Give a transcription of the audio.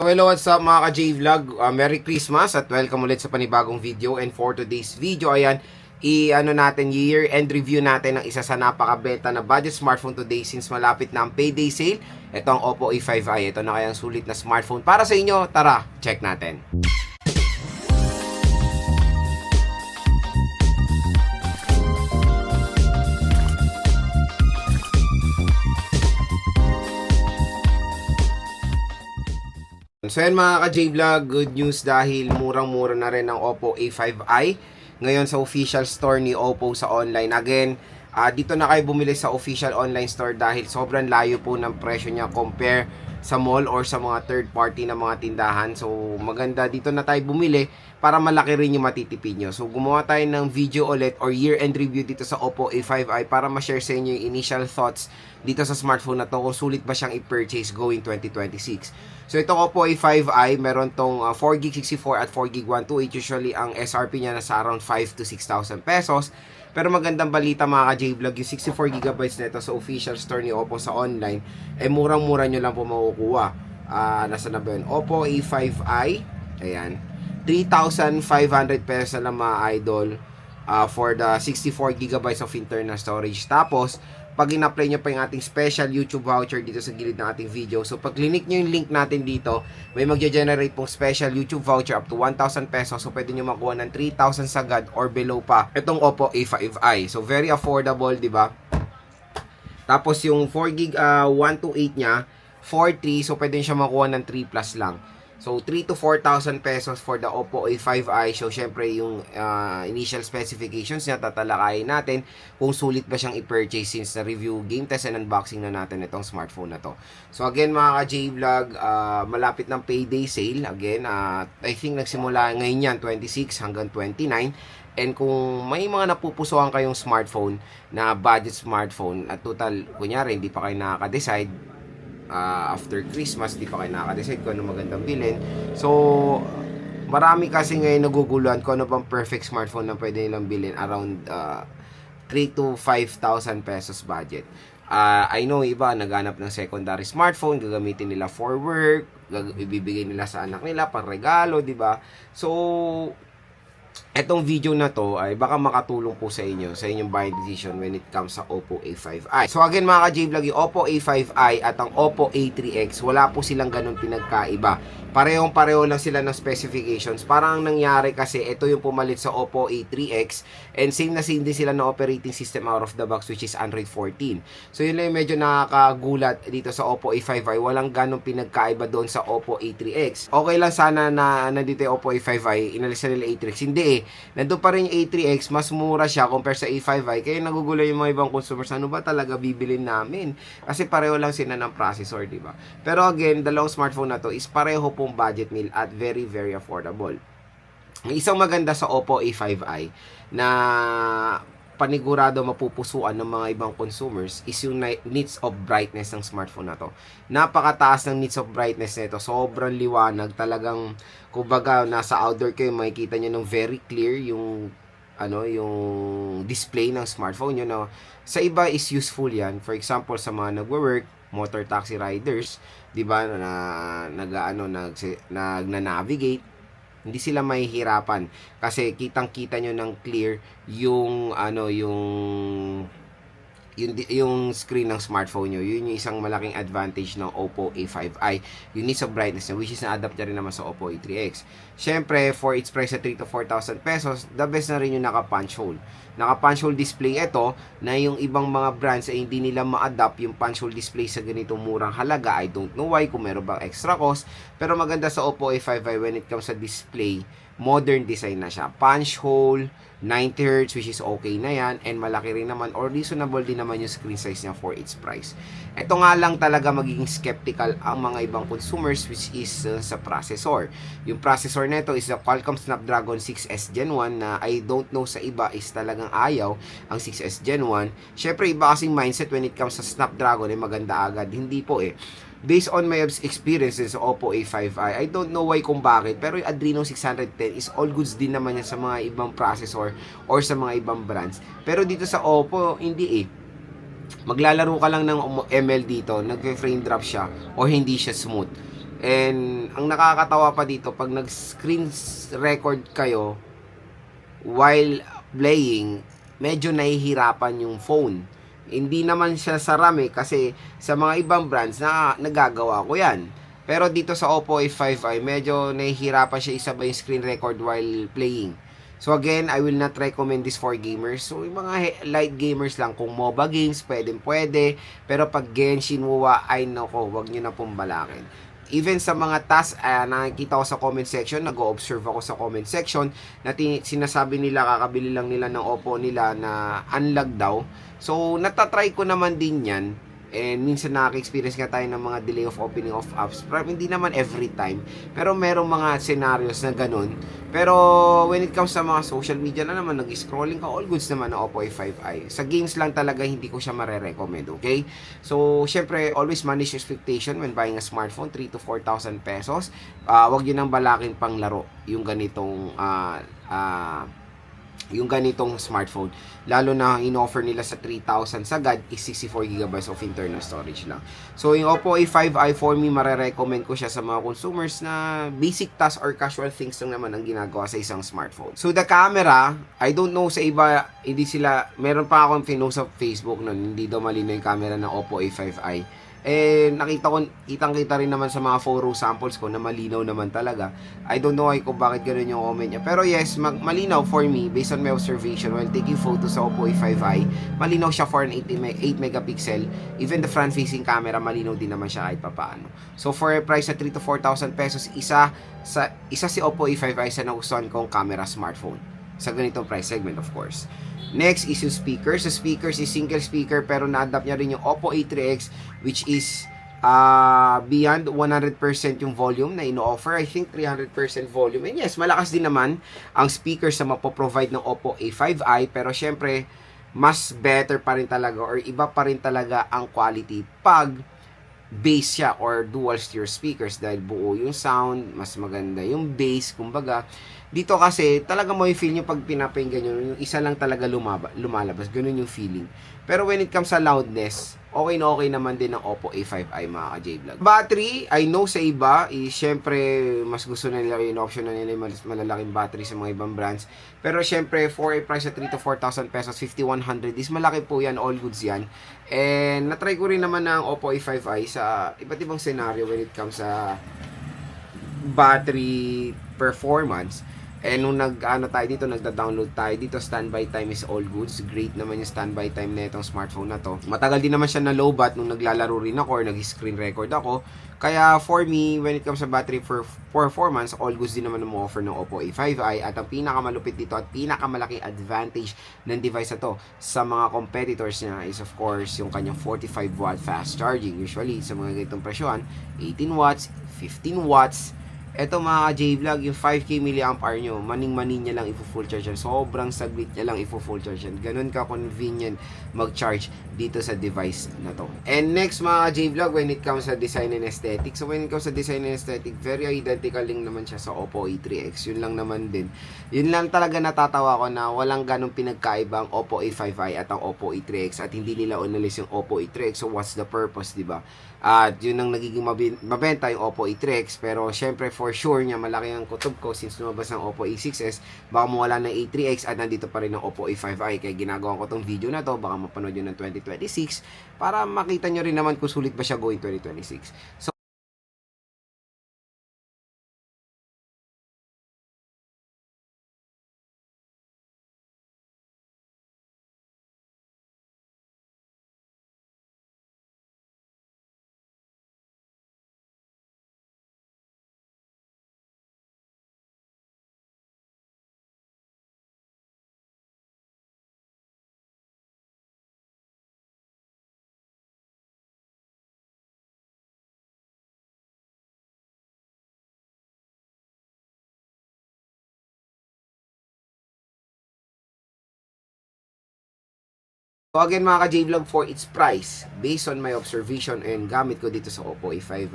Hello, what's up mga ka-J-Vlog? Merry Christmas at welcome ulit sa panibagong video. And for today's video, ayan, natin, year-end review natin ng isa sa napaka-benta na budget smartphone today since malapit na ang payday sale. Ito ang Oppo A5i. Ito na kayang sulit na smartphone para sa inyo. Tara, check natin. So yan mga ka-J-Vlog, good news dahil murang-mura na rin ang Oppo A5i ngayon sa official store ni Oppo sa online. Again, dito na kayo bumili sa official online store dahil sobrang layo po ng presyo niya compare sa mall or sa mga third party na mga tindahan. So maganda dito na tayo bumili para malaki rin yung matitipid nyo. So gumawa tayo ng video ulit or year-end review dito sa Oppo A5i para ma-share sa inyo yung initial thoughts dito sa smartphone na to kung sulit ba siyang i-purchase going 2026. So itong Oppo A5i, meron tong 4GB 64 at 4GB 128. Usually ang SRP niya nasa around 5 to 6,000 pesos. Pero magandang balita mga ka-J-Vlog, yung 64GB nito sa official store ni Oppo sa online, murang-mura nyo lang po makukuha. Nasa na ba yun? Oppo A5i, ayan, 3,500 pesos na lang mga idol for the 64GB of internal storage. Tapos, pag in-apply nyo pa yung ating special YouTube voucher dito sa gilid ng ating video. So, pag click nyo yung link natin dito, may magge-generate pong special YouTube voucher up to 1,000 pesos. So, pwede nyo makuha ng 3,000 sagad or below pa itong Oppo A5i. So, very affordable, di ba? Tapos, yung 4GB 128 niya, 4,300. So, pwede nyo siya makuha ng 3 plus lang. So, 3 to 4,000 pesos for the Oppo A5i. So, syempre, yung initial specifications niya, tatalakayin natin kung sulit ba siyang i-purchase since na-review, game test, and unboxing na natin itong smartphone na to. So, again, mga ka-J-Vlog, malapit ng payday sale. Again, I think nagsimula ngayon yan, 26 hanggang 29. And kung may mga napupusuan kayong smartphone na budget smartphone at total, kunyari, hindi pa kayo nakaka-decide, after Christmas, di pa kayo nakaka-decide kung ano magandang bilhin. So, marami kasi ngayon naguguluhan kung ano bang perfect smartphone na pwede nilang bilhin around 3 to 5,000 pesos budget. I know iba naghanap ng secondary smartphone, gagamitin nila for work, ibibigay nila sa anak nila pang regalo, di ba? So, etong video na to ay baka makatulong po sa inyo sa inyong buying decision when it comes sa Oppo A5i. So again mga ka-J-Vlog, yung Oppo A5i at ang Oppo A3X, wala po silang ganun pinagkaiba. Parehong-pareho lang sila ng specifications. Parang ang nangyari kasi ito yung pumalit sa Oppo A3X and same na same din sila ng operating system out of the box which is Android 14. So yun lang yung medyo nakakagulat dito sa Oppo A5i. Walang ganun pinagkaiba doon sa Oppo A3X. Okay lang sana na nandito yung Oppo A5i, inalis na nila A3X. Hindi eh. Nandun pa rin yung A3X, mas mura siya compare sa A5i. Kaya nagugulo yung mga ibang consumers, ano ba talaga bibilin namin? Kasi pareho lang sila ng processor, di ba? Pero again, dalawang smartphone na to is pareho pong budget meal at very very affordable. Ang isang maganda sa Oppo A5i na panigurado mapupusuan ng mga ibang consumers is yung nits of brightness ng smartphone na to. Napakataas ng nits of brightness nito. Sobrang liwanag. Talagang, kumbaga, nasa outdoor kayo, makikita nyo ng very clear yung yung display ng smartphone nyo. No? Sa iba is useful yan. For example, sa mga nagwo-work, motor taxi riders, di ba, nag-navigate, hindi sila mahihirapan kasi kitang-kita nyo ng clear yung yung screen ng smartphone nyo. Yun yung isang malaking advantage ng Oppo A5i. Yung nits of brightness na which is na-adapt rin naman sa Oppo A3X. Syempre, for its price at 3 to 4,000 pesos, the best na rin yung naka-punch hole. Naka-punch hole display ito na yung ibang mga brands ay hindi nila ma-adapt yung punch hole display sa ganitong murang halaga. I don't know why, kung meron bang extra cost. Pero maganda sa Oppo A5i when it comes sa display, modern design na siya. Punch hole, 90Hz which is okay na yan, and malaki rin naman or reasonable din naman yung screen size niya for its price. Ito nga lang talaga magiging skeptical ang mga ibang consumers which is sa processor. Yung processor nito is a Qualcomm Snapdragon 6S Gen 1 na I don't know sa iba is talagang ayaw ang 6S Gen 1. Syempre iba kasing mindset when it comes sa Snapdragon ay maganda agad. Hindi po eh. Based on my experiences sa Oppo A5i, I don't know why kung bakit, pero yung Adreno 610 is all goods din naman yan sa mga ibang processor or sa mga ibang brands. Pero dito sa Oppo, hindi eh. Maglalaro ka lang ng ML dito, nag-frame drop siya or hindi siya smooth. And ang nakakatawa pa dito, pag nag-screen record kayo while playing, medyo nahihirapan yung phone. Hindi naman siya sa RAM kasi sa mga ibang brands na nagagawa ko yan. Pero dito sa Oppo A5i, medyo nahihirapan siya isabay yung screen record while playing. So again, I will not recommend this for gamers. So yung mga light gamers lang, kung MOBA games, pwede. Pero pag Genshin, WoW, ay nako, wag nyo na pong balakin. Even sa mga tasks, nakikita ko sa comment section, nag-o-observe ako sa comment section, na sinasabi nila, kakabili lang nila ng Oppo nila na unlock daw. So, natatry ko naman din yan. And minsan nakaka-experience nga tayo ng mga delay of opening of apps. Pero hindi naman every time. Pero merong mga scenarios na ganun. Pero when it comes sa mga social media na naman, nag-scrolling ka, all goods naman ng Oppo A5i. Sa games lang talaga hindi ko siya mare-recommend, okay? So, syempre, always manage expectation when buying a smartphone, 3 to 4,000 pesos. Wag yun ang balaking pang laro, yung ganitong smartphone. Lalo na in-offer nila sa 3,000 sagad is 64GB of internal storage lang. So, yung Oppo A5i for me, mare-recommend ko siya sa mga consumers na basic tasks or casual things lang naman ang ginagawa sa isang smartphone. So, the camera, I don't know sa iba, hindi sila, meron pa akong pinost sa Facebook nun, hindi daw malinaw yung camera ng Oppo A5i. Kitang-kita rin naman sa mga photo samples ko na malinaw naman talaga. I don't know kung bakit ganoon yung comment niya. Pero yes, malinaw for me, based on my observation while taking photos sa Oppo A5i, malinaw siya for an 8 megapixel. Even the front-facing camera, malinaw din naman siya kahit papaano. So for a price na 3 to 4,000 pesos, isa si Oppo A5i sa nagustuhan kong camera smartphone. Sa ganitong price segment, of course. Next is yung speakers. Sa speakers is single speaker pero na-adapt niya rin yung Oppo A3X which is beyond 100% yung volume na ino-offer. I think 300% volume. And yes, malakas din naman ang speakers na mapoprovide ng Oppo A5i pero syempre, mas better pa rin talaga or iba pa rin talaga ang quality pag bass siya or dual stereo speakers dahil buo yung sound, mas maganda yung bass, kumbaga. Dito kasi, talaga mo yung feel nyo pag pinapakinggan nyo, yung isa lang talaga lumalabas, ganun yung feeling. Pero when it comes sa loudness, okay na okay naman din ng Oppo A5i mga ka-J-Vlog. Battery, I know sa iba, syempre, mas gusto na nila yung option na nila yung malalaking battery sa mga ibang brands. Pero syempre, for a price of 3 to 4,000 pesos, 5,100 is malaki po yan, all goods yan. And natry ko rin naman ng Oppo A5i sa iba't ibang scenario when it comes sa battery performance. And nung tayo dito, nagda-download tayo dito, standby time is all goods. Great naman yung standby time na itong smartphone na to. Matagal din naman siya na low bat nung naglalaro rin ako or nag-screen record ako. Kaya for me, when it comes sa battery performance, all goods din naman mo offer ng Oppo A5i. At ang pinakamalupit dito at pinakamalaking advantage ng device na to sa mga competitors niya is of course yung kanyang 45 watt fast charging. Usually sa mga ganitong presyohan, 18 watts, 15 watts. Eto mga J-Vlog, yung 5K mAh nyo, maning-manin niya lang full charge yan. Sobrang saglit niya lang full charge yan. Ganun ka convenient mag-charge dito sa device na to. And next mga J-Vlog, when it comes sa design and aesthetic. So when it comes sa design and aesthetic, very identical din naman siya sa Oppo A3X. Yun lang naman din. Yun lang talaga natatawa ko na walang ganong pinagkaiba ang Oppo A5i at ang Oppo A3X at hindi nila unalis yung Oppo A3X. So what's the purpose, diba? At yun ang nagiging mabenta yung Oppo A3X. Pero syempre for sure niya malaki ang kutob ko since lumabas ng Oppo A6s. Baka mawala ng A3X at nandito pa rin ang Oppo A5i. Kaya ginagawa ko tong video na to. Baka mapanood yun ng 2026 para makita nyo rin naman kung sulit ba siya going 2026. So So again mga ka-J-Vlog, for its price, based on my observation and gamit ko dito sa Oppo A5i,